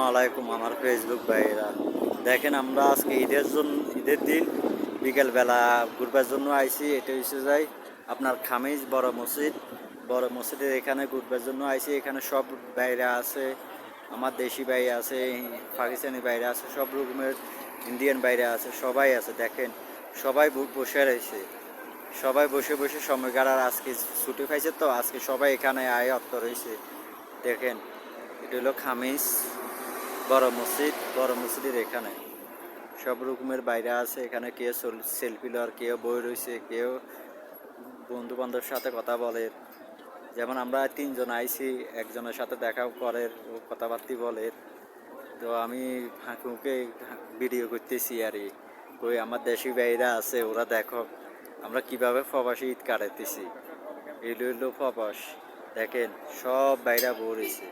আলাইকুম আমার ফেসবুক ভাইরা, দেখেন আমরা আজকে ঈদের দিন বিকেলবেলা ঘুরবার জন্য আইছি। এটা হচ্ছে যাই আপনার খামিজ বড় মসজিদের এখানে ঘুরবার জন্য আইছি। এখানে সব বাইরে আছে, আমার দেশি বাইরে আছে, পাকিস্তানি বাইরে আছে, সব রকমের ইন্ডিয়ান বাইরে আছে, সবাই আছে। দেখেন সবাই বসে রয়েছে, সবাই বসে বসে সময় কাটার। আজকে ছুটি পাইছে তো আজকে সবাই এখানে আয় অত্ত রয়েছে। দেখেন এটা হলো খামিজ বড় মসজিদের এখানে সব রকমের বাইরে আছে। এখানে কেউ সেলফি লওয়ার, কেউ বই রয়েছে, কেউ বন্ধু বান্ধবের সাথে কথা বলে। যেমন আমরা তিনজন আইছি, একজনের সাথে দেখা করে, ও কথাবার্তি বলে। তো আমি ফাঁকুকে ভিডিও করতেছি আর ওই আমার দেশি ভাইরা আছে, ওরা দেখো আমরা কিভাবে প্রবাসী ঈদ কাটাইতেছি। এলো প্রবাস, দেখেন সব বাইরা বলেছে।